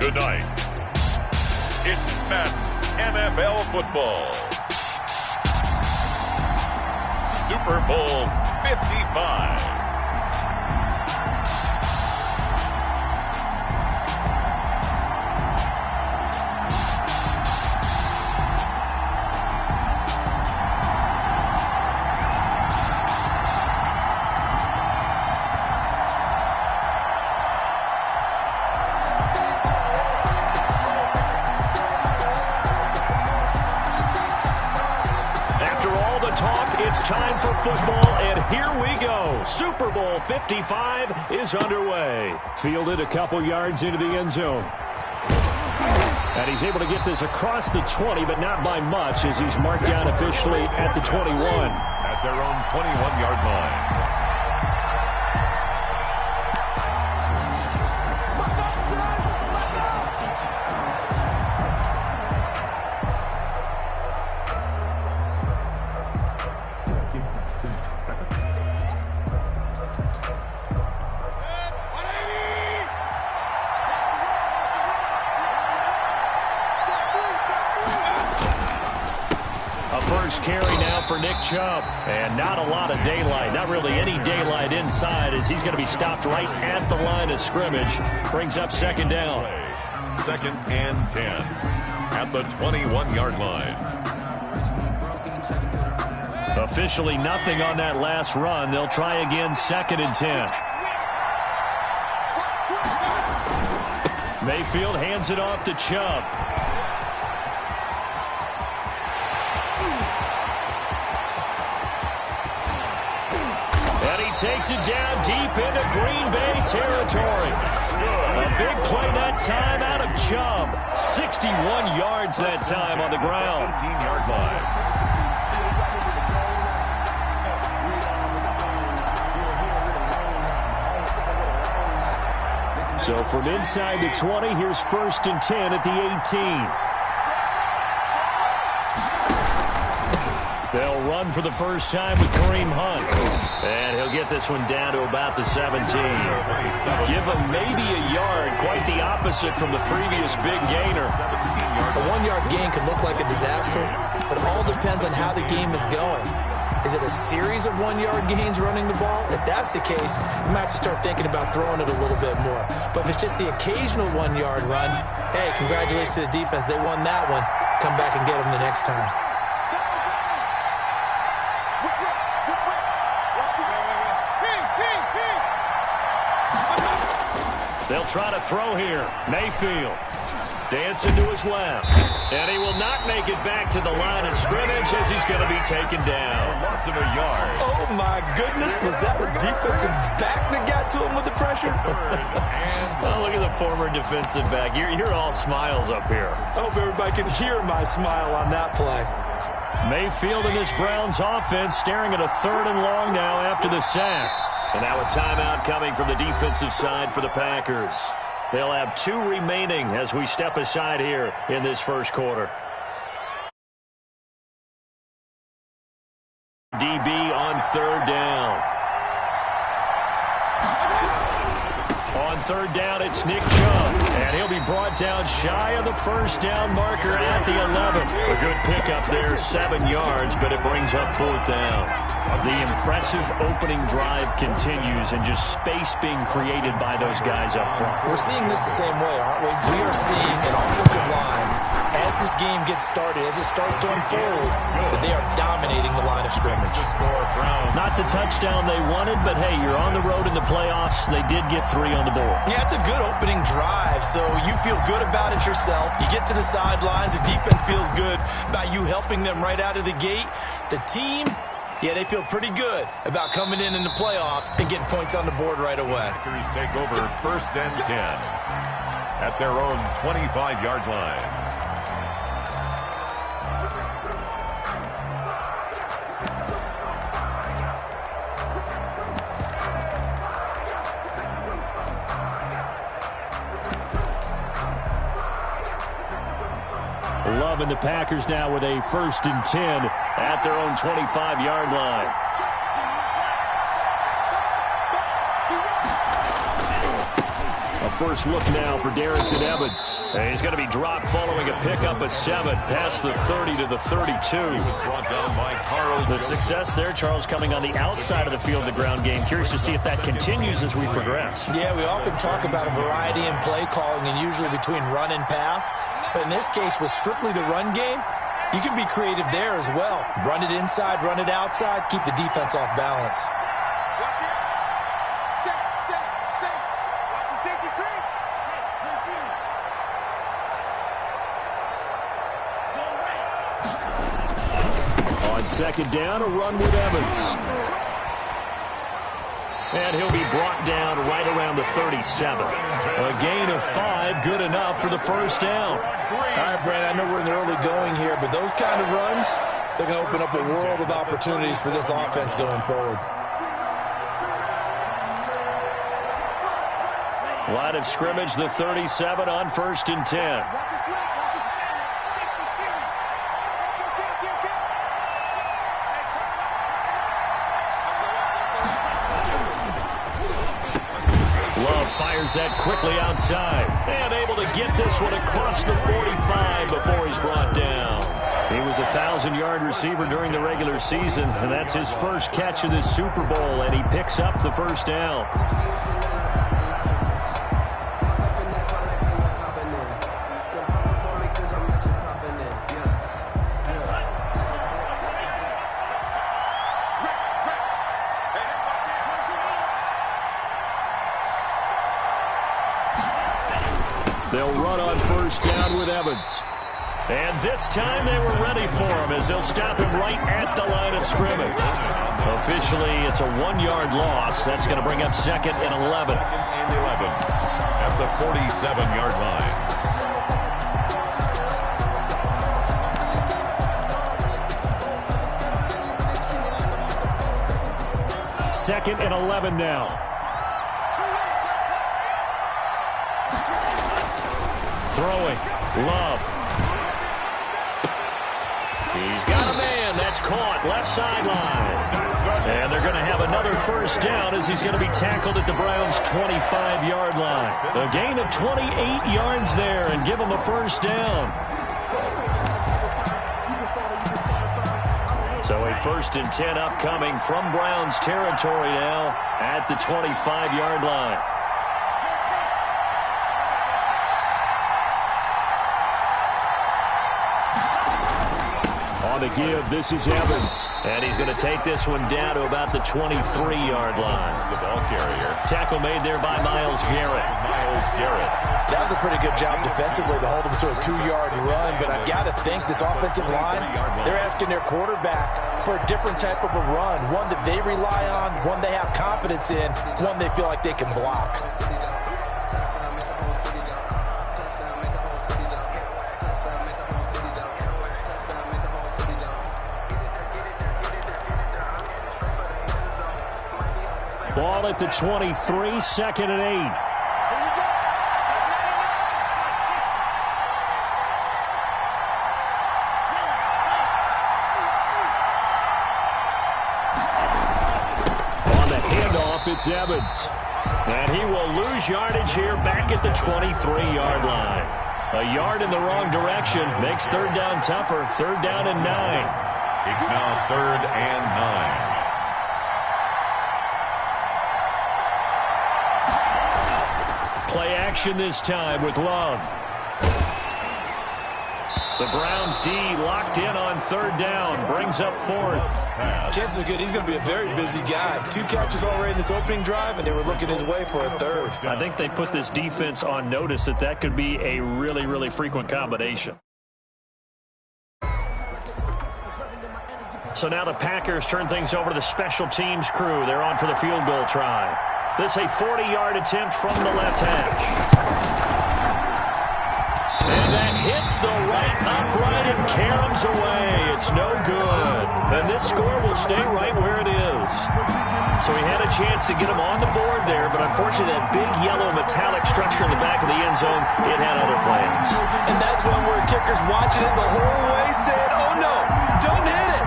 Tonight, it's Madden NFL football. Super Bowl 55. It's time for football, and here we go. Super Bowl 55 is underway. Fielded a couple yards into the end zone. And he's able to get this across the 20, but not by much, as he's marked down officially at the 21. At their own 21-yard line. First carry now for Nick Chubb. And not a lot of daylight. Not really any daylight inside, as he's going to be stopped right at the line of scrimmage. Brings up second down. Second and 10 at the 21-yard line. Officially nothing on that last run. They'll try again second and 10. Mayfield hands it off to Chubb. Takes it down deep into Green Bay territory. A big play that time out of Chubb. 61 yards that time on the ground. 18-yard line. So from inside the 20, here's first and 10 at the 18. They'll run for the first time with Kareem Hunt. And he'll get this one down to about the 17. Give him maybe a yard. Quite the opposite from the previous big gainer. A one-yard gain can look like a disaster, but it all depends on how the game is going. Is it a series of one-yard gains running the ball? If that's the case, you might have to start thinking about throwing it a little bit more. But if it's just the occasional one-yard run, hey, congratulations to the defense. They won that one. Come back and get them the next time. They'll try to throw here. Mayfield dancing to his left. And he will not make it back to the line of scrimmage, as he's going to be taken down. Loss of a yard. Oh, my goodness. Was that a defensive back that got to him with the pressure? Oh, look at the former defensive back. You're all smiles up here. I hope everybody can hear my smile on that play. Mayfield and this Browns offense staring at a third and long now after the sack. And now a timeout coming from the defensive side for the Packers. They'll have 2 remaining as we step aside here in this first quarter. DB on third down. On third down, it's Nick Chubb. And he'll be brought down shy of the first down marker at the 11. A good pickup there, 7 yards, but it brings up fourth down. The impressive opening drive continues, and just space being created by those guys up front. We're seeing this the same way, aren't we? We are seeing an offensive line, as this game gets started, as it starts to unfold, that they are dominating the line of scrimmage. Not the touchdown they wanted, but hey, you're on the road in the playoffs. They did get 3 on the board. Yeah, it's a good opening drive, so you feel good about it yourself. You get to the sidelines, the defense feels good about you helping them right out of the gate. The team, yeah, they feel pretty good about coming in the playoffs and getting points on the board right away. Packers take over first and 10 at their own 25-yard line. 11, the Packers now with a first and 10 at their own 25-yard line. A first look now for Darrington Evans. And he's going to be dropped following a pickup of 7 past the 30 to the 32. Brought down by Carl. The success there, Charles, coming on the outside of the field, the ground game. Curious to see if that continues as we progress. Yeah, we often talk about a variety in play calling and usually between run and pass. But in this case, with strictly the run game, you can be creative there as well. Run it inside, run it outside, keep the defense off balance. On second down, a run with Evans. And he'll be brought down right around the 37. A gain of 5, good enough for the first down. All right, Brandon, I know we're in the early going here, but those kind of runs, they're going to open up a world of opportunities for this offense going forward. Line of scrimmage, the 37 on 1st and 10. Love fires that quickly outside. And able to get this one across the 45 before he's brought down. He was a 1,000-yard receiver during the regular season, and that's his first catch of this Super Bowl, and he picks up the first down. They'll run on first down with Evans. And this time they were ready for him as they'll stop him right at the line of scrimmage. Officially, it's a 1-yard loss. That's going to bring up 2nd and 11. 2nd and 11 at the 47-yard line. 2nd and 11 now. Throwing. Love. He's got a man. That's caught. Left sideline. And they're going to have another first down as he's going to be tackled at the Browns' 25-yard line. A gain of 28 yards there and give him a first down. So a 1st and 10 upcoming from Browns territory now at the 25-yard line. On the give, this is Evans. And he's going to take this one down to about the 23-yard line. The ball carrier. Tackle made there by Myles Garrett. That was a pretty good job defensively to hold him to a 2-yard run, but I've got to think this offensive line, they're asking their quarterback for a different type of a run, one that they rely on, one they have confidence in, one they feel like they can block. Ball at the 23, 2nd and 8. On the handoff, it's Evans. And he will lose yardage here back at the 23-yard line. A yard in the wrong direction makes 3rd down tougher. 3rd down and 9. It's now 3rd and 9. Play action this time with Love. The Browns D locked in on 3rd down. Brings up 4th. Chances are good. He's going to be a very busy guy. 2 catches already in this opening drive, and they were looking his way for a 3rd. I think they put this defense on notice that that could be a really, really frequent combination. So now the Packers turn things over to the special teams crew. They're on for the field goal try. This a 40-yard attempt from the left hash. And that hits the right upright and caroms away. It's no good. And this score will stay right where it is. So he had a chance to get him on the board there, but unfortunately that big yellow metallic structure in the back of the end zone, it had other plans. And that's when we're kickers watching it the whole way saying, oh no, don't hit it.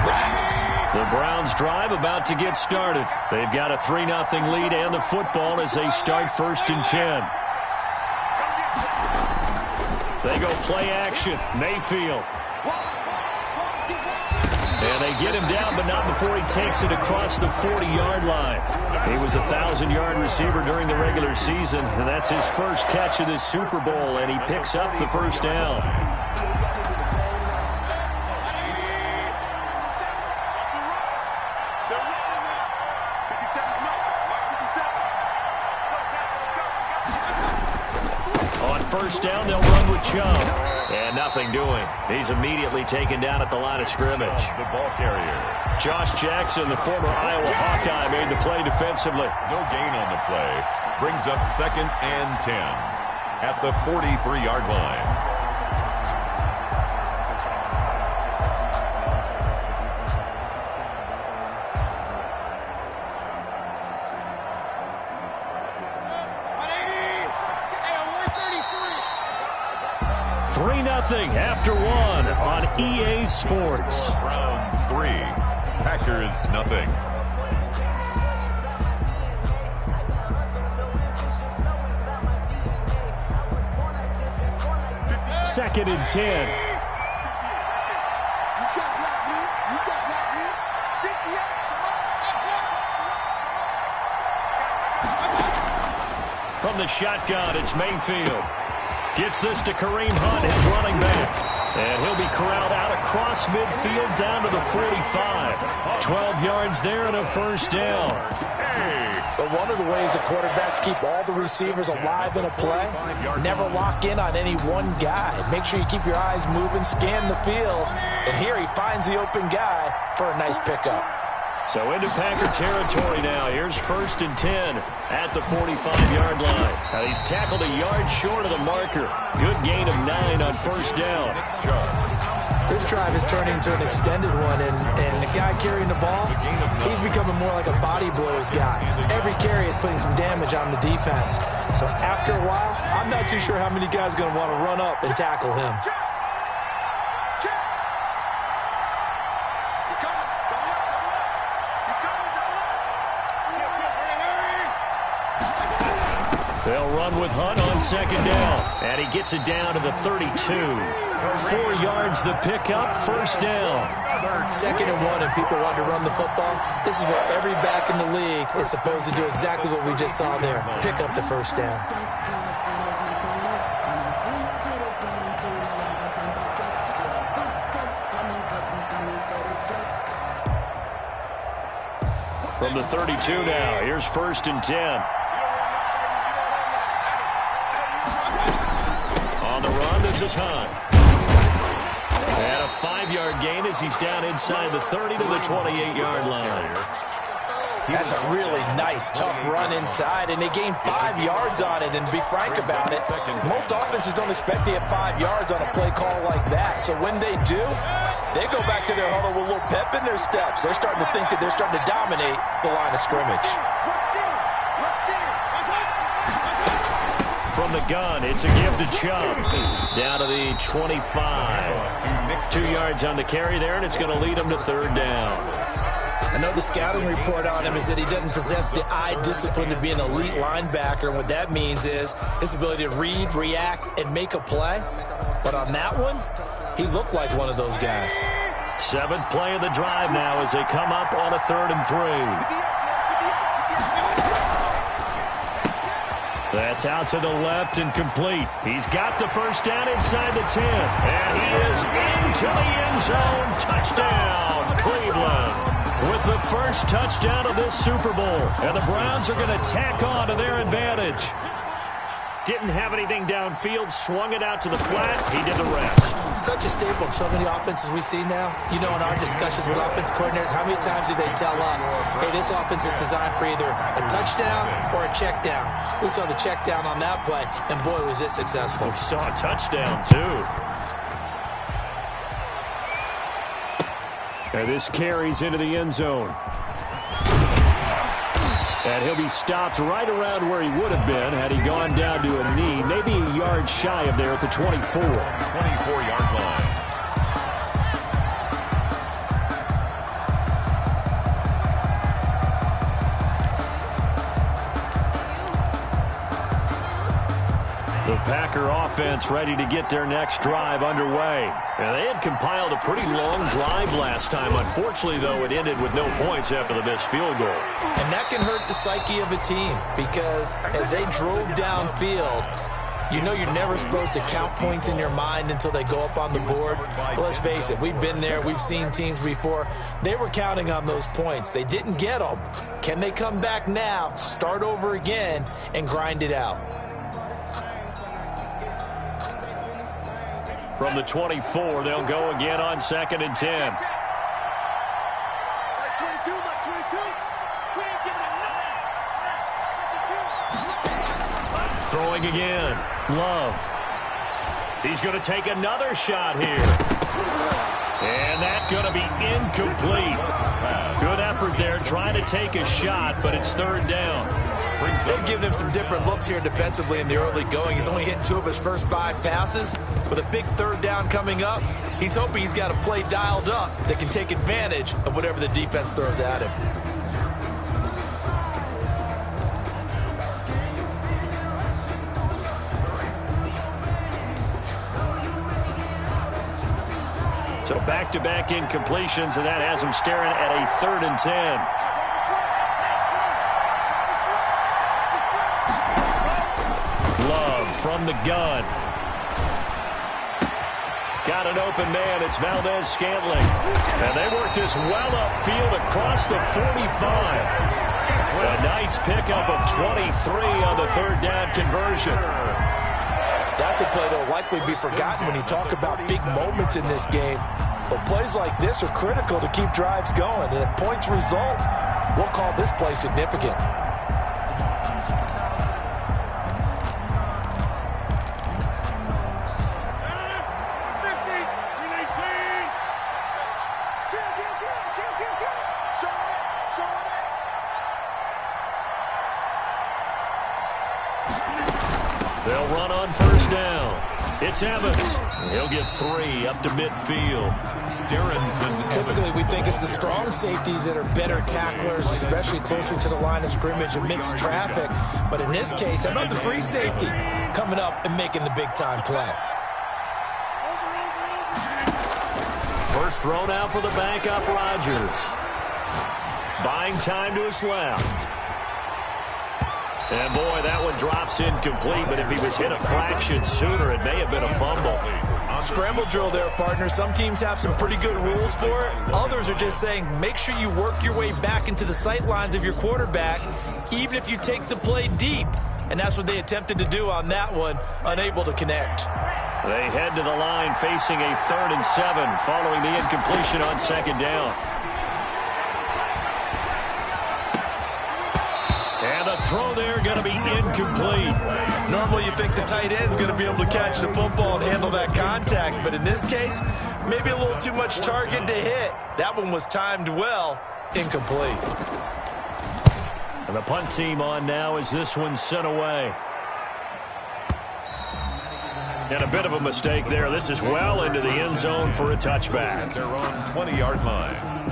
Rats. The Browns drive about to get started. They've got a 3-0 lead and the football as they start 1st and 10. They go play action. Mayfield. And they get him down, but not before he takes it across the 40-yard line. He was a 1,000-yard receiver during the regular season, and that's his first catch of this Super Bowl, and he picks up the first down. On first down, they'll run with Chubb. And nothing doing. He's immediately taken down at the line of scrimmage. The ball carrier. Josh Jackson, the former Iowa Hawkeye, made the play defensively. No gain on the play. Brings up 2nd and 10 at the 43-yard line. After one on EA Sports. Browns 3, Packers nothing. Second and 10. From the shotgun, it's Mayfield. Gets this to Kareem Hunt, his running back. And he'll be corralled out across midfield down to the 45. 12 yards there and a first down. But one of the ways the quarterbacks keep all the receivers alive in a play, never lock in on any one guy. Make sure you keep your eyes moving, scan the field. And here he finds the open guy for a nice pickup. So into Packer territory now. Here's 1st and 10 at the 45-yard line. Now he's tackled a yard short of the marker. Good gain of 9 on first down. This drive is turning into an extended one, and the guy carrying the ball, he's becoming more like a body blows guy. Every carry is putting some damage on the defense. So after a while, I'm not too sure how many guys are going to want to run up and tackle him. They'll run with Hunt on second down. And he gets it down to the 32. 4 yards the pickup, first down. 2nd and 1 and people want to run the football. This is where every back in the league is supposed to do exactly what we just saw there. Pick up the first down. From the 32 now, here's 1st and 10. On the run, this is Hunt. And a 5-yard gain as he's down inside the 30 to the 28-yard line. That's a really nice, tough run inside, and they gained 5 yards on it. And to be frank about it, most offenses don't expect to get 5 yards on a play call like that. So when they do, they go back to their huddle with a little pep in their steps. They're starting to think that they're starting to dominate the line of scrimmage. From the gun, it's a give to Chubb. Down to the 25. 2 yards on the carry there, and it's going to lead him to third down. I know the scouting report on him is that he doesn't possess the eye discipline to be an elite linebacker. And what that means is his ability to read, react, and make a play. But on that one, he looked like one of those guys. 7th play of the drive now as they come up on a 3rd and 3. That's out to the left and complete. He's got the first down inside the 10. And he is into the end zone. Touchdown, Cleveland. With the first touchdown of this Super Bowl. And the Browns are going to tack on to their advantage. Didn't have anything downfield, swung it out to the flat. He did the rest. Such a staple of so many offenses we see now. You know, in our discussions with offense coordinators, how many times do they tell us, hey, this offense is designed for either a touchdown or a check down. We saw the check down on that play, and boy, was it successful. We saw a touchdown, too. And this carries into the end zone. And he'll be stopped right around where he would have been had he gone down to a knee, maybe a yard shy of there at the 24. 24-yard line. The Packer offense ready to get their next drive underway. And they had compiled a pretty long drive last time. Unfortunately, though, it ended with no points after the missed field goal. And that can hurt the psyche of a team because as they drove downfield, you know you're never supposed to count points in your mind until they go up on the board. But let's face it, we've been there. We've seen teams before. They were counting on those points. They didn't get them. Can they come back now, start over again, and grind it out? From the 24, they'll go again on 2nd and 10. Throwing again. Love. He's going to take another shot here. And that's going to be incomplete. Good effort there trying to take a shot, but it's 3rd down. They've given him some different looks here defensively in the early going. He's only hit 2 of his first 5 passes. With a big 3rd down coming up, he's hoping he's got a play dialed up that can take advantage of whatever the defense throws at him. So back-to-back incompletions, and that has him staring at a 3rd and 10. Love from the gun. Got an open man. It's Valdez-Scantling. And they work this well upfield across the 45. A nice pickup of 23 on the 3rd down conversion. That's a play that will likely be forgotten when you talk about big moments in this game. But plays like this are critical to keep drives going. And if points result, we'll call this play significant. They'll run on 1st down. It's Evans. He'll get 3 up to midfield. Typically, we think it's the strong safeties that are better tacklers, especially closer to the line of scrimmage amidst traffic. But in this case, how about the free safety coming up and making the big-time play? First thrown out for the backup, Rodgers. Buying time to his left. And, boy, that one drops incomplete, but if he was hit a fraction sooner, it may have been a fumble. Scramble drill there, partner. Some teams have some pretty good rules for it. Others are just saying make sure you work your way back into the sight lines of your quarterback, even if you take the play deep. And that's what they attempted to do on that one, unable to connect. They head to the line facing a 3rd and 7 following the incompletion on 2nd down. And the throw there going to be incomplete. Normally you think the tight end's going to be able to catch the football and handle that contact, but in this case, maybe a little too much target to hit. That one was timed well, incomplete. And the punt team on now as this one's sent away. And a bit of a mistake there. This is well into the end zone for a touchback. They're on 20-yard line.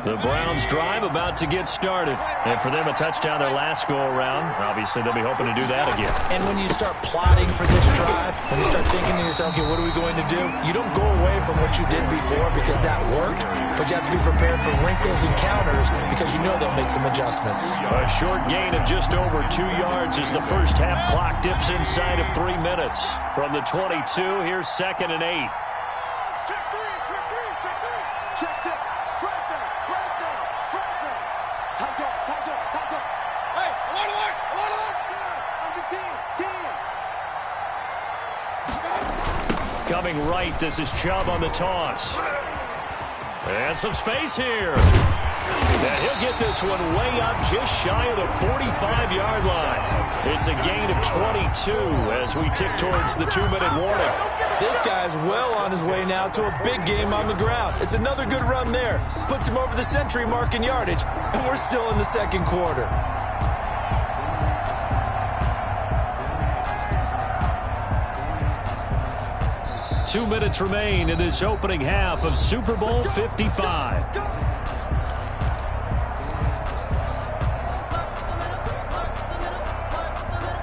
The Browns drive about to get started. And for them, a touchdown their last go-around. Obviously, they'll be hoping to do that again. And when you start plotting for this drive, when you start thinking to yourself, okay, what are we going to do? You don't go away from what you did before because that worked, but you have to be prepared for wrinkles and counters because you know they'll make some adjustments. A short gain of just over 2 yards as the first half clock dips inside of 3 minutes. From the 22, here's 2nd and 8. Check 3, check 3, check 3. Check, check. Coming right, this is Chubb on the toss. And some space here. And he'll get this one way up just shy of the 45-yard line. It's a gain of 22 as we tick towards the 2-minute warning. This guy's well on his way now to a big game on the ground. It's another good run there. Puts him over the century mark in yardage, and we're still in the 2nd quarter. Two minutes remain in this opening half of Super Bowl 55.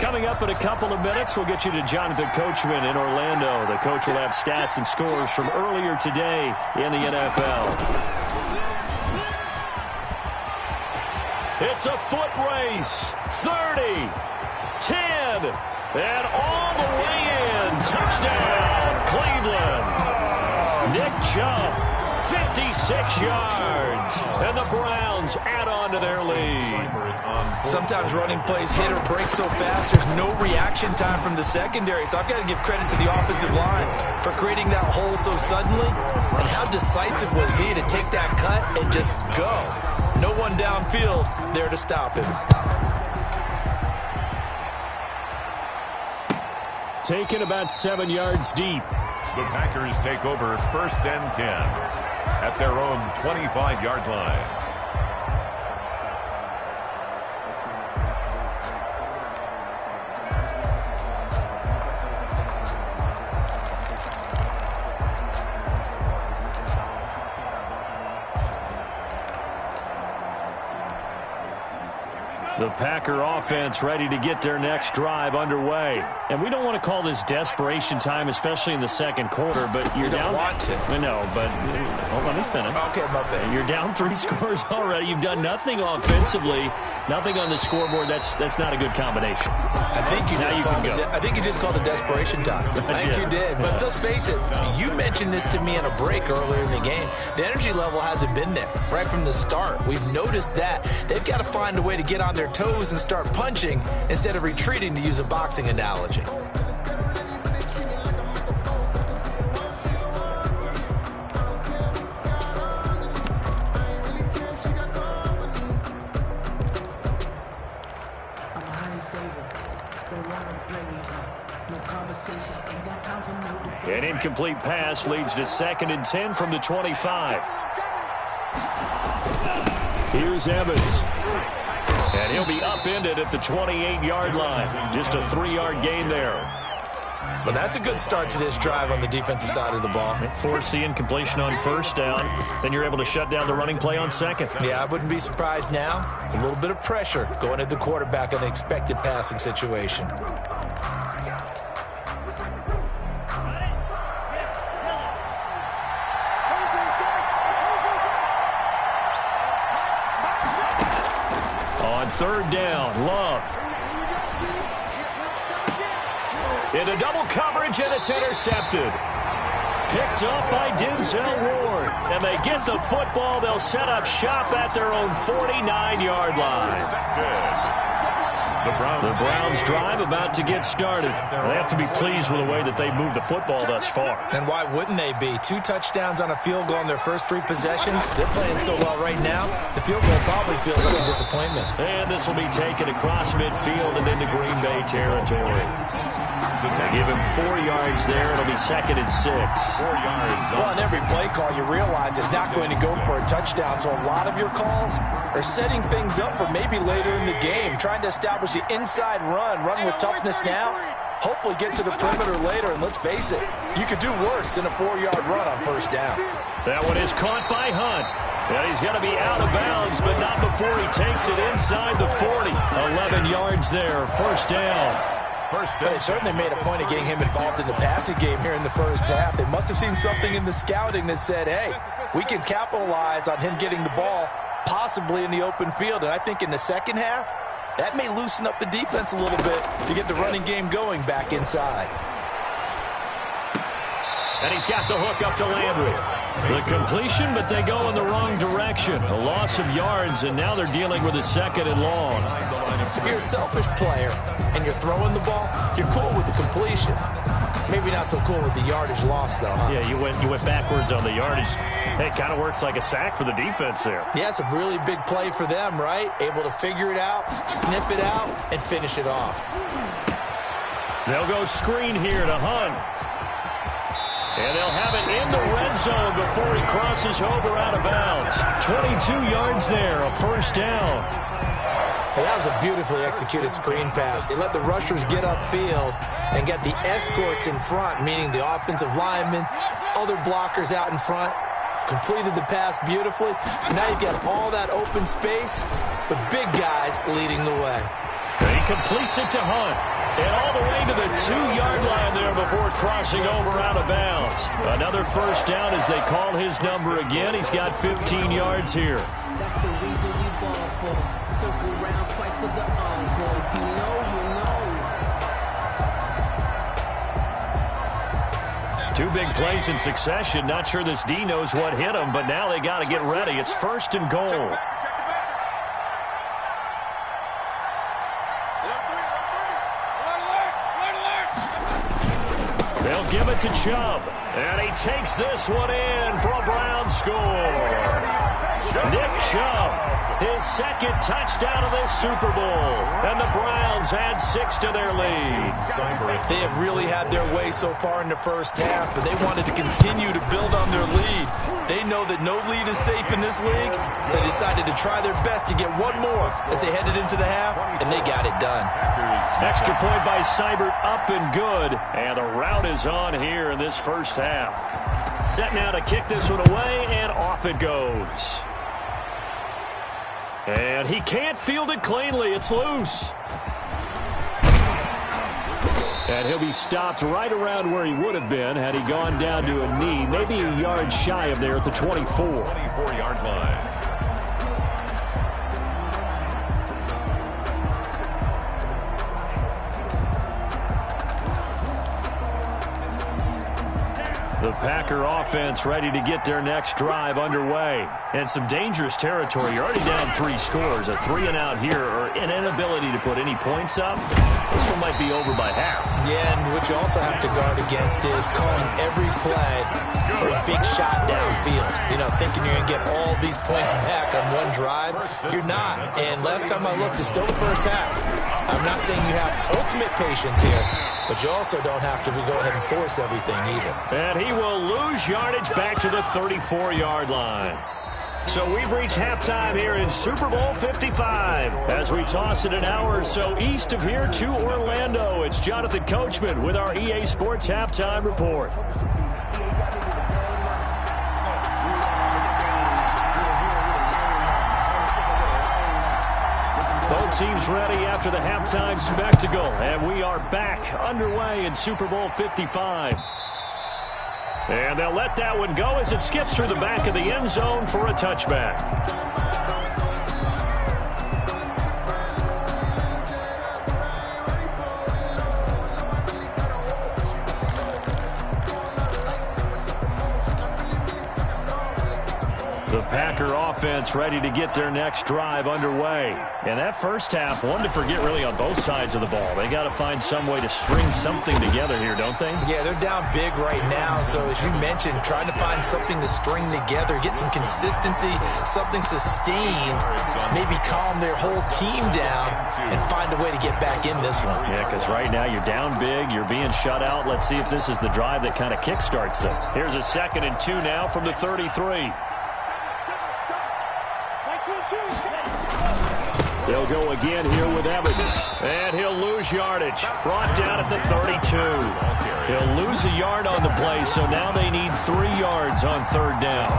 Coming up in a couple of minutes, we'll get you to Jonathan Coachman in Orlando. The coach will have stats and scores from earlier today in the NFL. It's a foot race. 30, 10, and all the way in. Touchdown, Cleveland. Nick Chubb. 56 yards, and the Browns add on to their lead. Sometimes running plays hit or break so fast, there's no reaction time from the secondary. So I've got to give credit to the offensive line for creating that hole so suddenly. And how decisive was he to take that cut and just go? No one downfield there to stop him. Taken about 7 yards deep. The Packers take over 1st and 10 at their own 25-yard line. The Packer offense ready to get their next drive underway. And we don't want to call this desperation time, especially in the second quarter, but you're you down. Don't want to. I know, but let me finish. Okay, my bad. You're down 3 scores already. You've done nothing offensively, nothing on the scoreboard. That's not a good combination. I think you just called it desperation time. I think you did. But let's face it, you mentioned this to me in a break earlier in the game. The energy level hasn't been there right from the start. We've noticed that. They've got to find a way to get on their toes and start punching instead of retreating, to use a boxing analogy. An incomplete pass leads to 2nd and 10 from the 25. Here's Evans. And he'll be upended at the 28-yard line. Just a 3-yard gain there. But that's a good start to this drive on the defensive side of the ball. Force the incompletion on 1st down. Then you're able to shut down the running play on 2nd. Yeah, I wouldn't be surprised now. A little bit of pressure going at the quarterback on the expected passing situation. On 3rd down, Love. Into double coverage, and it's intercepted. Picked up by Denzel Ward. And they get the football. They'll set up shop at their own 49-yard line. The Browns drive about to get started. They have to be pleased with the way that they've moved the football thus far. And why wouldn't they be? 2 touchdowns on a field goal in their first 3 possessions. They're playing so well right now, the field goal probably feels like a disappointment. And this will be taken across midfield and into Green Bay territory. They give him 4 yards there. It'll be 2nd and 6. 4 yards. Well, on every play call, you realize it's not going to go for a touchdown. So a lot of your calls are setting things up for maybe later in the game, trying to establish the inside run with toughness now. Hopefully get to the perimeter later, and let's face it, you could do worse than a 4-yard run on 1st down. That one is caught by Hunt. And he's going to be out of bounds, but not before he takes it inside the 40. 11 yards there, 1st down. They certainly made a point of getting him involved in the passing game here in the first half. They must have seen something in the scouting that said, hey, we can capitalize on him getting the ball possibly in the open field. And I think in the second half, that may loosen up the defense a little bit to get the running game going back inside. And he's got the hook up to Landry. The completion, but they go in the wrong direction. A loss of yards, and now they're dealing with a 2nd and long. If you're a selfish player and you're throwing the ball, you're cool with the completion. Maybe not so cool with the yardage loss, though, huh? Yeah, you went backwards on the yardage. Hey, it kind of works like a sack for the defense there. Yeah, it's a really big play for them, right? Able to figure it out, sniff it out, and finish it off. They'll go screen here to Hunt. And they'll have it in the red zone before he crosses over out of bounds. 22 yards there, a 1st down. And that was a beautifully executed screen pass. They let the rushers get upfield and get the escorts in front, meaning the offensive linemen, other blockers out in front. Completed the pass beautifully. So now you've got all that open space, but big guys leading the way. And he completes it to Hunt. And all the way to the 2-yard line there before crossing over out of bounds. Another first down as they call his number again. He's got 15 yards here. That's the reason we ball for. Circle round twice for the encore. If you know, you know. Two big plays in succession. Not sure this D knows what hit him, but now they got to get ready. It's first and goal. They'll give it to Chubb. And he takes this one in for a Brown score. Nick Chubb, his second touchdown of this Super Bowl. And the Browns add 6 to their lead. They have really had their way so far in the first half, but they wanted to continue to build on their lead. They know that no lead is safe in this league, so they decided to try their best to get one more as they headed into the half, and they got it done. Extra point by Seibert, up and good. And the route is on here in this first half. Set now to kick this one away, and off it goes. And he can't field it cleanly. It's loose. And he'll be stopped right around where he would have been had he gone down to a knee, maybe a yard shy of there at the 24. 24-yard line. The Packer offense ready to get their next drive underway. And some dangerous territory. You're already down 3 scores. A 3-and-out here, or an inability to put any points up. This one might be over by half. Yeah, and what you also have to guard against is calling every play for a big shot downfield. You know, thinking you're going to get all these points back on one drive. You're not. And last time I looked, it's still the first half. I'm not saying you have ultimate patience here, but you also don't have to go ahead and force everything either. And he will lose yardage back to the 34-yard line. So we've reached halftime here in Super Bowl 55. As we toss it an hour or so east of here to Orlando, it's Jonathan Coachman with our EA Sports Halftime Report. Both teams ready after the halftime spectacle, and we are back underway in Super Bowl 55. And they'll let that one go as it skips through the back of the end zone for a touchback. The Packer offense ready to get their next drive underway. And that first half, one to forget really on both sides of the ball. They got to find some way to string something together here, don't they? Yeah, they're down big right now. So as you mentioned, trying to find something to string together, get some consistency, something sustained, maybe calm their whole team down and find a way to get back in this one. Yeah, because right now you're down big, you're being shut out. Let's see if this is the drive that kind of kickstarts them. Here's a 2nd and 2 now from the 33. They'll go again here with Evans. And he'll lose yardage. Brought down at the 32. He'll lose a yard on the play, so now they need 3 yards on 3rd down.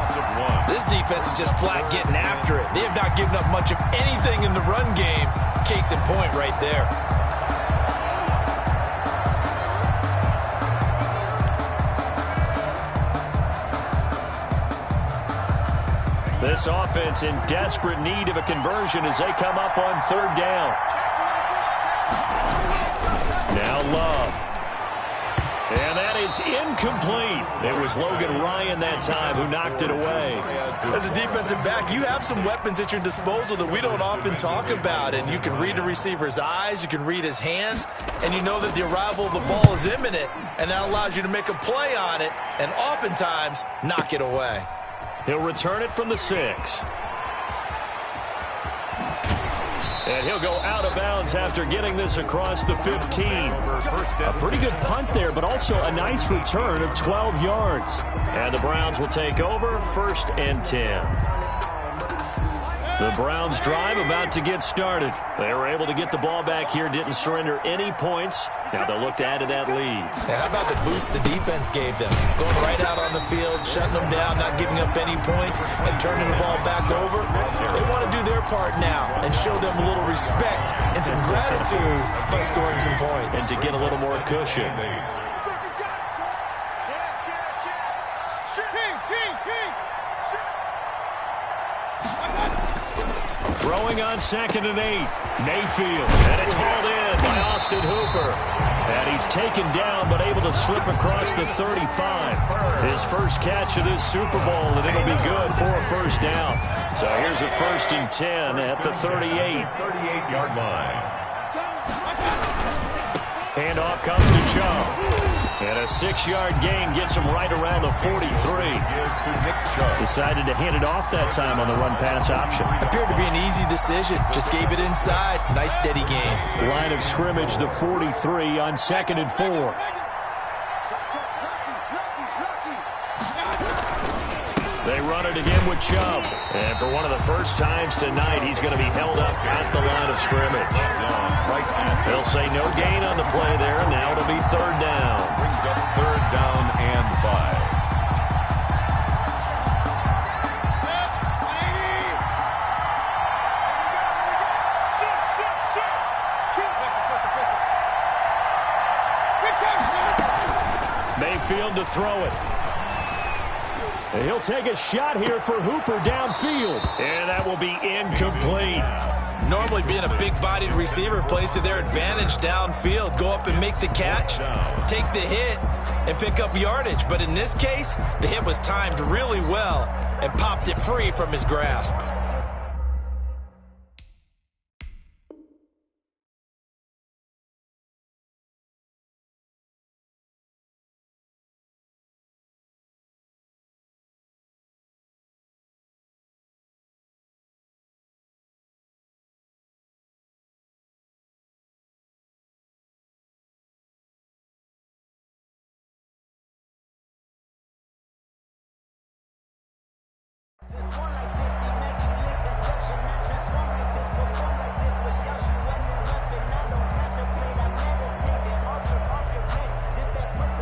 This defense is just flat getting after it. They have not given up much of anything in the run game. Case in point right there. This offense in desperate need of a conversion as they come up on 3rd down. Now Love. And that is incomplete. It was Logan Ryan that time who knocked it away. As a defensive back, you have some weapons at your disposal that we don't often talk about. And you can read the receiver's eyes, you can read his hands, and you know that the arrival of the ball is imminent. And that allows you to make a play on it and oftentimes knock it away. He'll return it from the 6. And he'll go out of bounds after getting this across the 15. A pretty good punt there, but also a nice return of 12 yards. And the Browns will take over 1st and 10. The Browns drive about to get started. They were able to get the ball back here, didn't surrender any points. Now they'll look to add to that lead. Now, how about the boost the defense gave them? Going right out on the field, shutting them down, not giving up any points, and turning the ball back over. They want to do their part now and show them a little respect and some gratitude by scoring some points. And to get a little more cushion. Throwing on 2nd and 8. Mayfield. And it's hauled in by Austin Hooper. And he's taken down but able to slip across the 35. His first catch of this Super Bowl, and it'll be good for a first down. So here's a 1st and 10 at the 38. 38-yard line. Handoff comes to Chubb. And a 6-yard gain gets him right around the 43. Decided to hand it off that time on the run-pass option. Appeared to be an easy decision. Just gave it inside. Nice steady gain. Line of scrimmage, the 43 on 2nd and 4. They run it again with Chubb. And for one of the first times tonight, he's going to be held up at the line of scrimmage. They'll say no gain on the play there, and now it'll be 3rd down. Brings up 3rd down and 5. Mayfield to throw it. And he'll take a shot here for Hooper downfield. And that will be incomplete. Normally being a big-bodied receiver plays to their advantage downfield. Go up and make the catch, take the hit, and pick up yardage. But in this case, the hit was timed really well and popped it free from his grasp.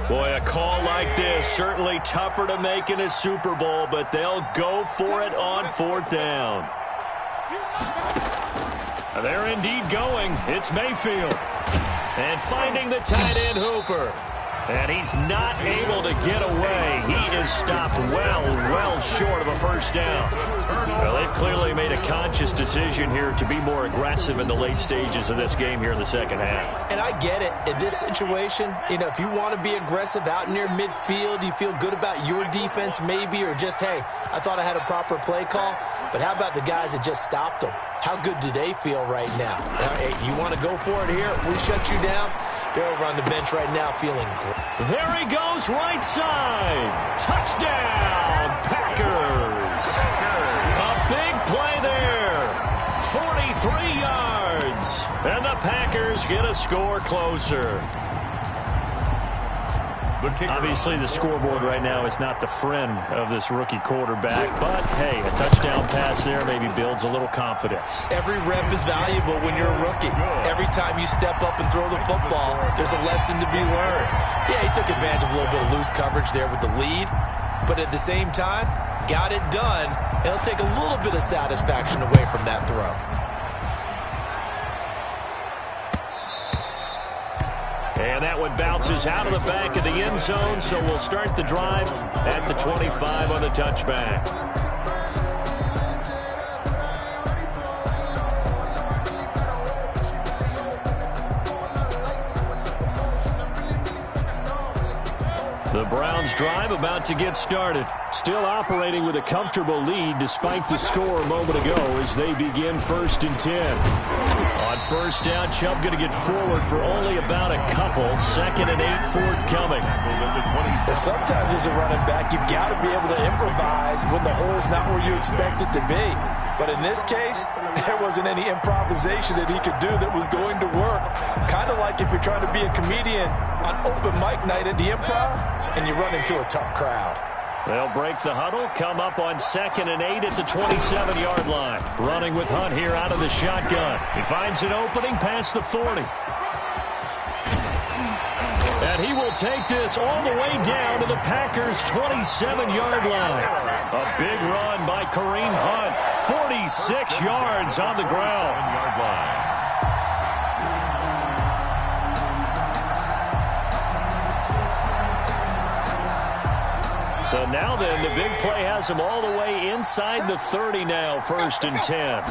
Boy, a call like this, certainly tougher to make in a Super Bowl, but they'll go for it on 4th down. They're indeed going. It's Mayfield. And finding the tight end, Hooper. And he's not able to get away. He is stopped well short of a first down. Well, they've clearly made a conscious decision here to be more aggressive in the late stages of this game here in the second half. And I get it. In this situation, if you want to be aggressive out near midfield, you feel good about your defense maybe, or just, hey, I thought I had a proper play call. But how about the guys that just stopped them? How good do they feel right now? Hey, you want to go for it here? We shut you down. They're over on the bench right now feeling great. There he goes, right side. Touchdown, Packers. A big play there. 43 yards. And the Packers get a score closer. Obviously, the scoreboard right now is not the friend of this rookie quarterback. But, hey, a touchdown pass there maybe builds a little confidence. Every rep is valuable when you're a rookie. Every time you step up and throw the football, there's a lesson to be learned. Yeah, he took advantage of a little bit of loose coverage there with the lead. But at the same time, got it done. It'll take a little bit of satisfaction away from that throw. And that one bounces out of the back of the end zone, so we'll start the drive at the 25 on the touchback. The Browns drive about to get started. Still operating with a comfortable lead despite the score a moment ago as they begin 1st and 10. On 1st down, Chubb going to get forward for only about a couple. 2nd and 8 forthcoming. Sometimes as a running back, you've got to be able to improvise when the hole's not where you expect it to be. But in this case, there wasn't any improvisation that he could do that was going to work. Kind of like if you're trying to be a comedian on open mic night at the Improv and you run into a tough crowd. They'll break the huddle, come up on 2nd and 8 at the 27-yard line. Running with Hunt here out of the shotgun. He finds an opening past the 40. And he will take this all the way down to the Packers' 27-yard line. A big run by Kareem Hunt. 46 yards on the ground. 7-yard line. So now then, the big play has him all the way inside the 30 now, 1st and 10.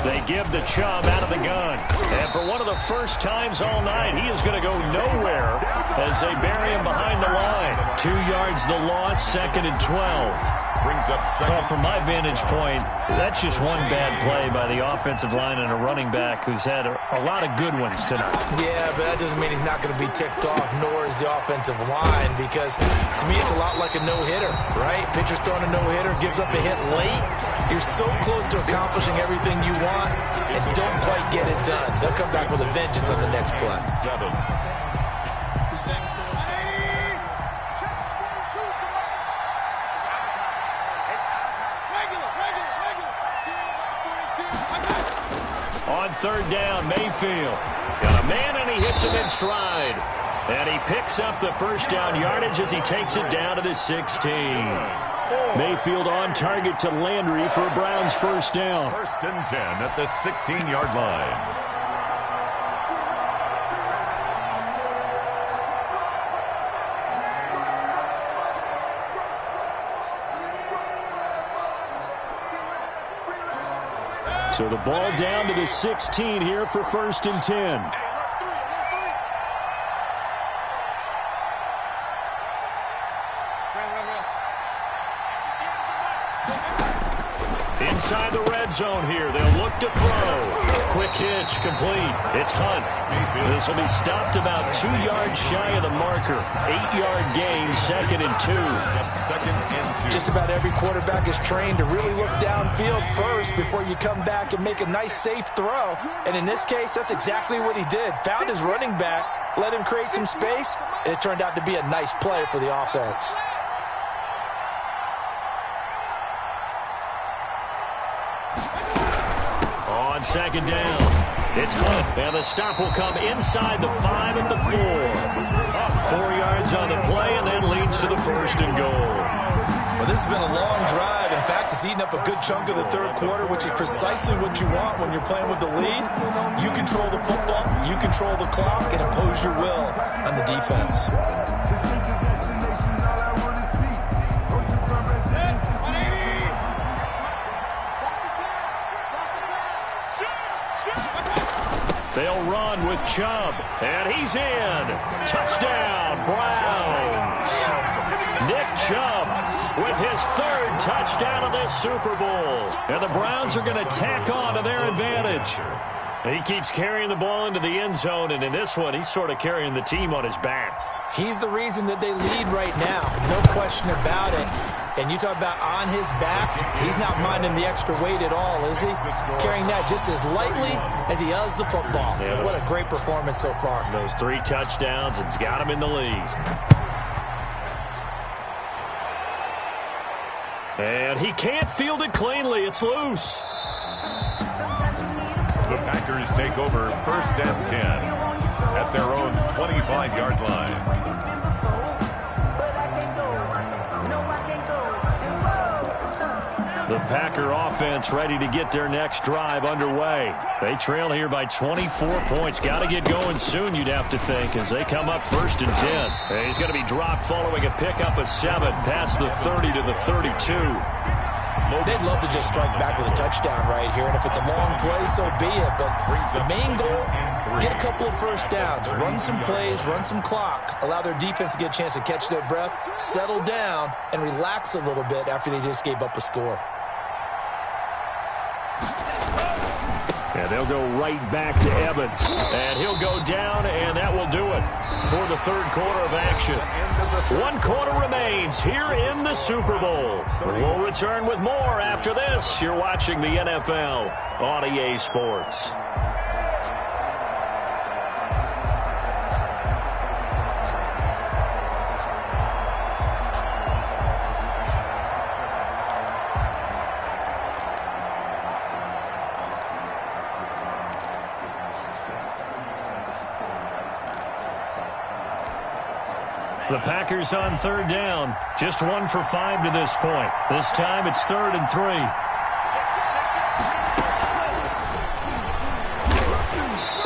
They give the Chubb out of the gun. And for one of the first times all night, he is going to go nowhere as they bury him behind the line. 2 yards the loss, 2nd and 12. Brings up second. Well, from my vantage point, that's just one bad play by the offensive line and a running back who's had a lot of good ones tonight. Yeah, but that doesn't mean he's not going to be ticked off, nor is the offensive line, because to me it's a lot like a no-hitter, right? Pitcher's throwing a no-hitter, gives up a hit late. You're so close to accomplishing everything you want and don't quite get it done. They'll come back with a vengeance on the next play. 7. On 3rd down, Mayfield. Got a man, and he hits him in stride. And he picks up the 1st down yardage as he takes it down to the 16. Mayfield on target to Landry for a Browns 1st down. 1st and 10 at the 16-yard line. So the ball down to the 16 here for 1st and 10. Inside the red zone here. They'll look to throw. Quick hitch, complete. It's Hunt. This will be stopped about 2 yards shy of the marker. 8-yard gain, 2nd and 2. 2nd and 2. Just about every quarterback is trained to really look downfield first before you come back and make a nice, safe throw. And in this case, that's exactly what he did. Found his running back, let him create some space, and it turned out to be a nice play for the offense. On 2nd down, it's Hunt, and the stop will come inside the 5 and the 4. 4 yards on the play, and then leads to the 1st and goal. Well, this has been a long drive. In fact, it's eaten up a good chunk of the 3rd quarter, which is precisely what you want when you're playing with the lead. You control the football, you control the clock, and impose your will on the defense. They'll run with Chubb, and he's in. Touchdown, Browns. Nick Chubb with his 3rd touchdown of this Super Bowl. And the Browns are going to tack on to their advantage. He keeps carrying the ball into the end zone, and in this one, he's sort of carrying the team on his back. He's the reason that they lead right now, no question about it. And you talk about on his back, he's not minding the extra weight at all, is he? Carrying that just as lightly as he does the football. Yeah, what a great performance so far. Those 3 touchdowns, it's got him in the lead. And he can't field it cleanly. It's loose. The Packers take over 1st and 10 at their own 25-yard line. The Packer offense ready to get their next drive underway. They trail here by 24 points. Got to get going soon, you'd have to think, as they come up 1st and 10. And he's going to be dropped following a pickup of 7 past the 30 to the 32. They'd love to just strike back with a touchdown right here, and if it's a long play, so be it. But the main goal, get a couple of 1st downs, run some plays, run some clock, allow their defense to get a chance to catch their breath, settle down, and relax a little bit after they just gave up a score. And they'll go right back to Evans. And he'll go down, and that will do it for the 3rd quarter of action. 1 quarter remains here in the Super Bowl. We'll return with more after this. You're watching the NFL on EA Sports. The Packers on third down. Just 1 for 5 to this point. This time it's 3rd and 3.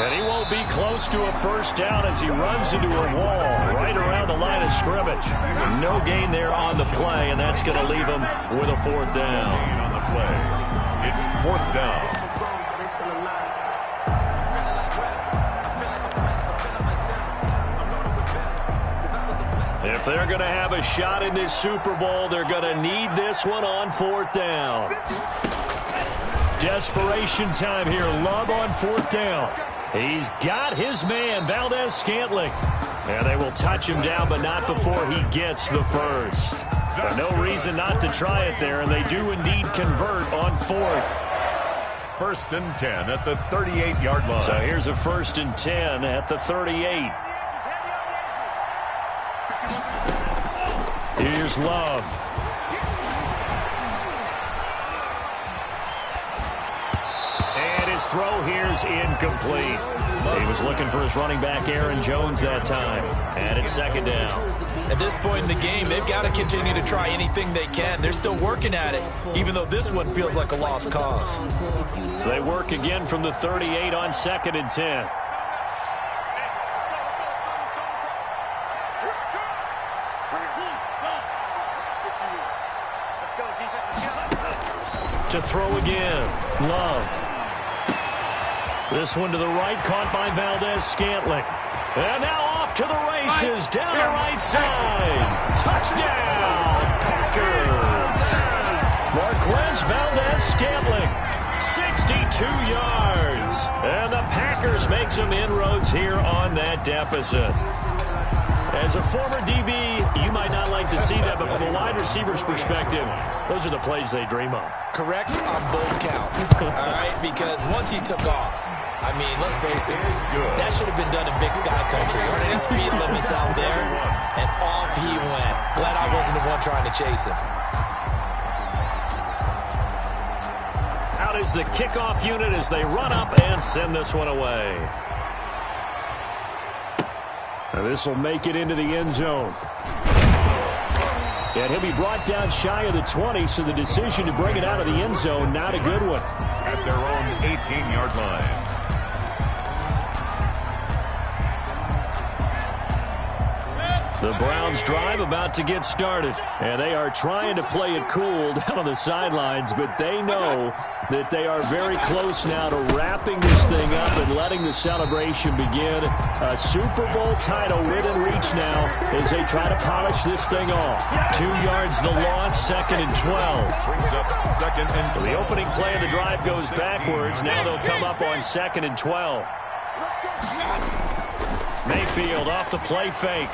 And he won't be close to a first down as he runs into a wall right around the line of scrimmage. No gain there on the play, and that's going to leave him with a 4th down. On the play, it's 4th down. If they're going to have a shot in this Super Bowl, they're going to need this one on 4th down. Desperation time here. Love on 4th down. He's got his man, Valdez-Scantling. And they will touch him down, but not before he gets the first. But no reason not to try it there, and they do indeed convert on 4th. 1st and 10 at the 38-yard line. So here's a 1st and 10 at the 38. Here's Love. And his throw here's incomplete. He was looking for his running back, Aaron Jones, that time. And it's 2nd down. At this point in the game, they've got to continue to try anything they can. They're still working at it, even though this one feels like a lost cause. They work again from the 38 on 2nd and 10. To throw again. Love. This one to the right, caught by Valdez-Scantling. And now off to the races, down the right side. Touchdown, Packers. Marquez Valdez-Scantling, 62 yards. And the Packers make some inroads here on that deficit. As a former DB, you might not like to see that, but from a wide receiver's perspective, those are the plays they dream of. Correct on both counts, all right? Because once he took off, I mean, let's face it, that should have been done in Big Sky Country. Running his speed limits out there, and off he went. Glad I wasn't the one trying to chase him. Out is the kickoff unit as they run up and send this one away. And this will make it into the end zone. And he'll be brought down shy of the 20, so the decision to bring it out of the end zone, not a good one. At their own 18-yard line. The Browns drive about to get started, and they are trying to play it cool down on the sidelines, but they know that they are very close now to wrapping this thing up and letting the celebration begin. A Super Bowl title within reach now as they try to polish this thing off. 2 yards the loss, 2nd and 12. Brings up 2nd and 12. The opening play of the drive goes backwards. Now they'll come up on 2nd and 12. Mayfield off the play fake.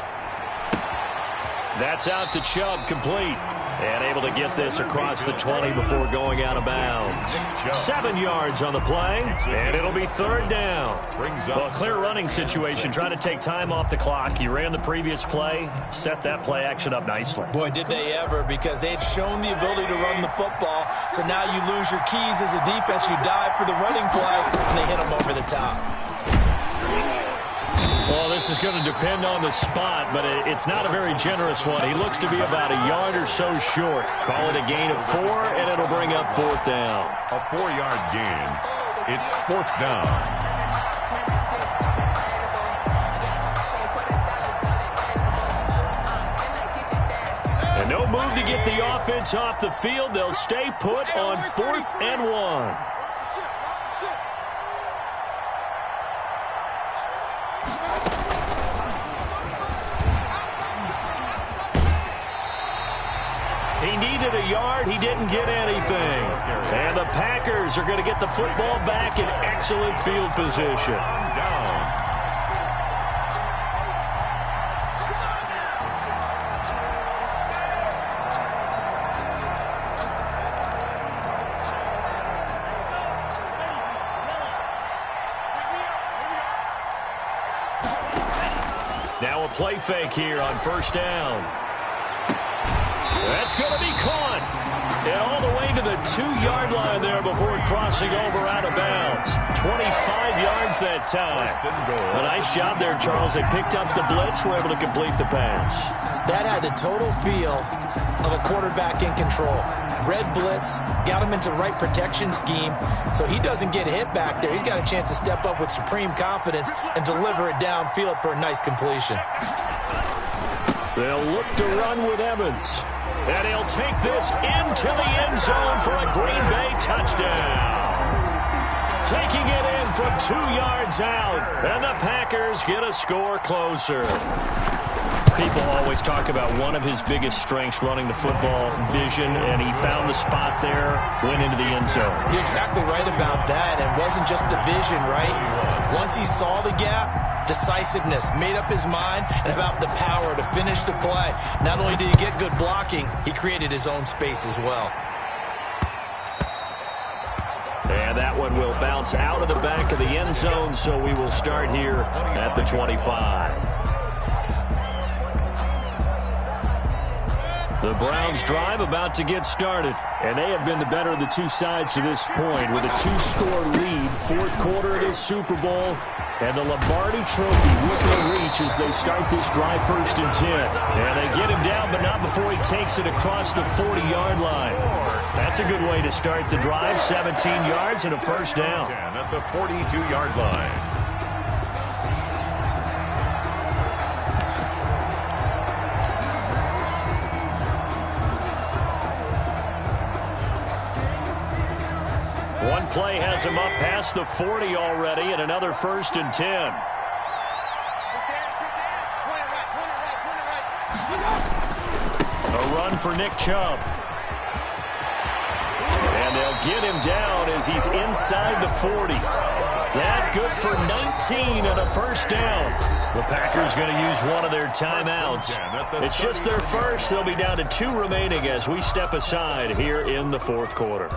That's out to Chubb, complete. And able to get this across the 20 before going out of bounds. 7 yards on the play, and it'll be 3rd down. Well, clear running situation, trying to take time off the clock. He ran the previous play, set that play action up nicely. Boy, did they ever, because they had shown the ability to run the football. So now you lose your keys as a defense. You dive for the running play, and they hit them over the top. Well, this is going to depend on the spot, but it's not a very generous one. He looks to be about a yard or so short. Call it a gain of 4, and it'll bring up 4th down. A 4-yard gain. It's 4th down. And no move to get the offense off the field. They'll stay put on 4th and 1. He needed a yard. He didn't get anything. And the Packers are going to get the football back in excellent field position. Now a play fake here on 1st down. That's going to be caught. And all the way gain to the 2-yard line there before crossing over out of bounds. 25 yards that time. A nice job there, Charles. They picked up the blitz, were able to complete the pass. That had the total feel of a quarterback in control. Red blitz, got him into the right protection scheme, so he doesn't get hit back there. He's got a chance to step up with supreme confidence and deliver it downfield for a nice completion. They'll look to run with Evans. And he'll take this into the end zone for a Green Bay touchdown. Taking it in from 2 yards out, and the Packers get a score closer. People always talk about one of his biggest strengths running the football, vision, and he found the spot there, went into the end zone. You're exactly right about that. It wasn't just the vision, right? Once he saw the gap, decisiveness, made up his mind, and about the power to finish the play. Not only did he get good blocking, he created his own space as well. And that one will bounce out of the back of the end zone, so we will start here at the 25. The Browns drive about to get started, and they have been the better of the two sides to this point with a 2-score lead, fourth quarter of this Super Bowl, and the Lombardi Trophy within reach as they start this drive 1st and 10. And they get him down, but not before he takes it across the 40-yard line. That's a good way to start the drive, 17 yards and a first down. At the 42-yard line. One play has him up past the 40 already, and another 1st and 10. A run for Nick Chubb. And they'll get him down as he's inside the 40. That good for 19 and a first down. The Packers going to use one of their timeouts. It's just their first. They'll be down to 2 remaining as we step aside here in the fourth quarter.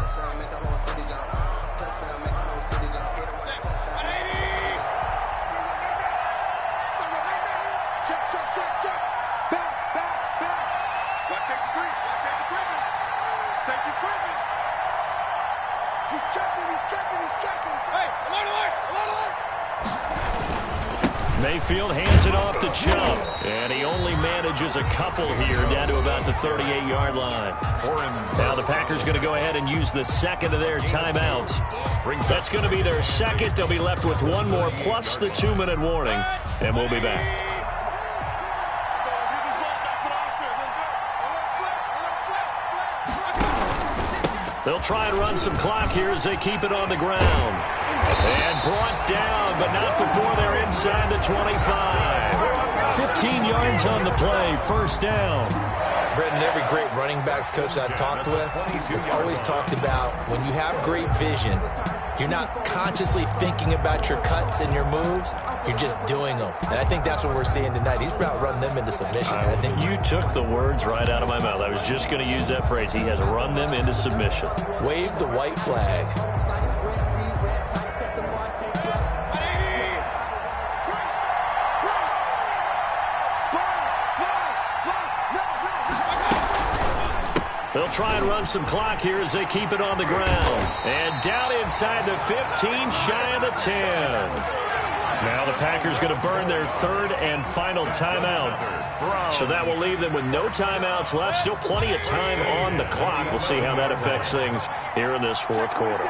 Mayfield hands it off to Chubb, and he only manages a couple here down to about the 38-yard line. Now the Packers going to go ahead and use the second of their timeouts. That's going to be their second. They'll be left with one more plus the 2-minute warning, and we'll be back. They'll try and run some clock here as they keep it on the ground. And brought down, but not before they're inside the 25. 15 yards on the play, first down. Brendan, every great running backs coach I've talked with has always talked about when you have great vision, you're not consciously thinking about your cuts and your moves. You're just doing them. And I think that's what we're seeing tonight. He's about run them into submission. I think you took the words right out of my mouth. I was just going to use that phrase. He has run them into submission. Wave the white flag. They'll try and run some clock here as they keep it on the ground. And down inside the 15, shy of the 10. Now the Packers going to burn their third and final timeout. So that will leave them with no timeouts left. Still plenty of time on the clock. We'll see how that affects things here in this fourth quarter.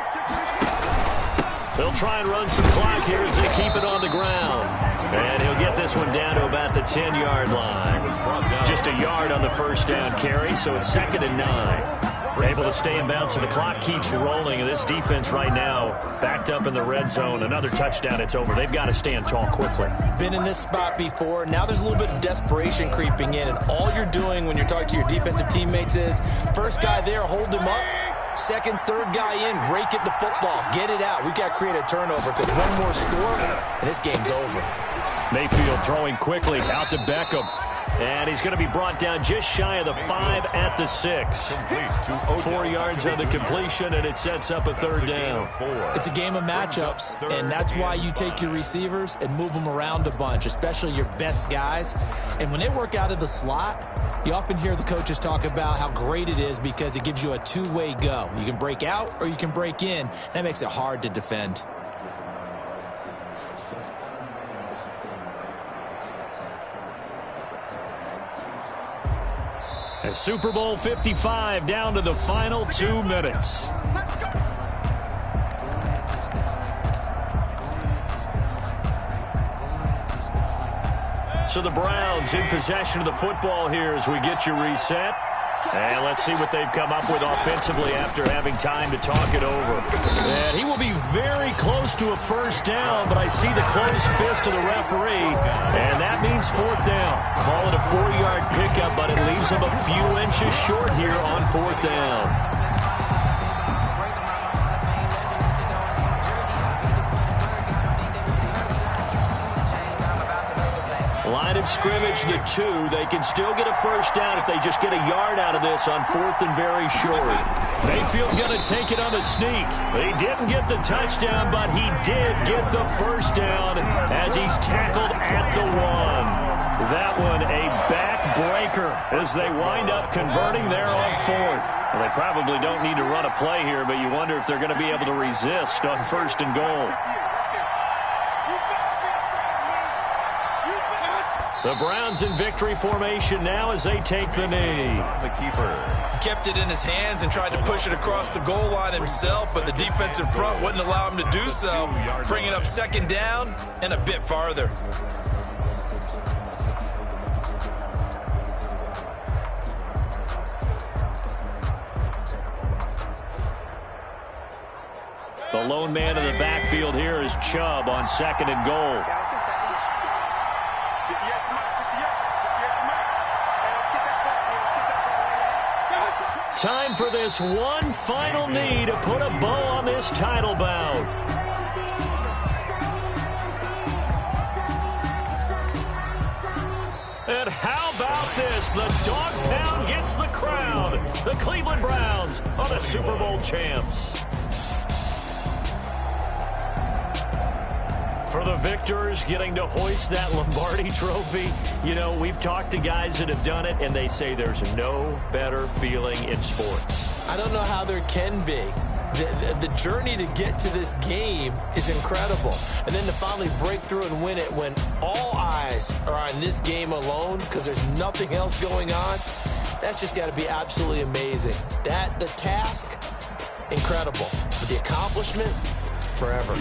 They'll try and run some clock here as they keep it on the ground. And he'll get this one down to about the 10-yard line. Just a yard on the first down carry, so it's 2nd and 9. Able to stay in bounds, so the clock keeps rolling. And this defense right now backed up in the red zone. Another touchdown, it's over. They've got to stand tall quickly. Been in this spot before. Now there's a little bit of desperation creeping in. And all you're doing when you're talking to your defensive teammates is, first guy there, hold him up. Second, third guy in, rake at the football. Get it out. We've got to create a turnover because one more score, and this game's over. Mayfield throwing quickly out to Beckham. And he's going to be brought down just shy of the 5 at the 6. 4 yards on the completion, and it sets up a third down. It's a game of matchups, and that's why you take your receivers and move them around a bunch, especially your best guys. And when they work out of the slot, You often hear the coaches talk about how great it is because it gives you a two-way go. You can break out or you can break in. That makes it hard to defend. And Super Bowl 55 down to the final 2 minutes. So the Browns in possession of the football here as we get you reset. And let's see what they've come up with offensively after having time to talk it over. And he will be very close to a first down, but I see the closed fist of the referee, and that means fourth down. Call it a 4-yard pickup, but it leaves him a few inches short here on fourth down. Line of scrimmage, the 2. They can still get a first down if they just get a yard out of this on fourth and very short. Mayfield going to take it on the sneak. He didn't get the touchdown, but he did get the first down as he's tackled at the 1. That one a backbreaker as they wind up converting there on fourth. Well, they probably don't need to run a play here, but you wonder if they're going to be able to resist on first and goal. The Browns in victory formation now as they take the knee. The keeper. He kept it in his hands and tried to push it across the goal line himself, but the defensive front wouldn't allow him to do so, bringing up second down and a bit farther. The lone man in the backfield here is Chubb on second and goal. Time for this one final knee to put a bow on this title bout. And how about this? The dog pound gets the crown. The Cleveland Browns are the Super Bowl champs. For the victors, getting to hoist that Lombardi trophy, you know, we've talked to guys that have done it, and they say there's no better feeling in sports. I don't know how there can be. The journey to get to this game is incredible. And then to finally break through and win it when all eyes are on this game alone because there's nothing else going on, that's just got to be absolutely amazing. The task, incredible. But the accomplishment, forever.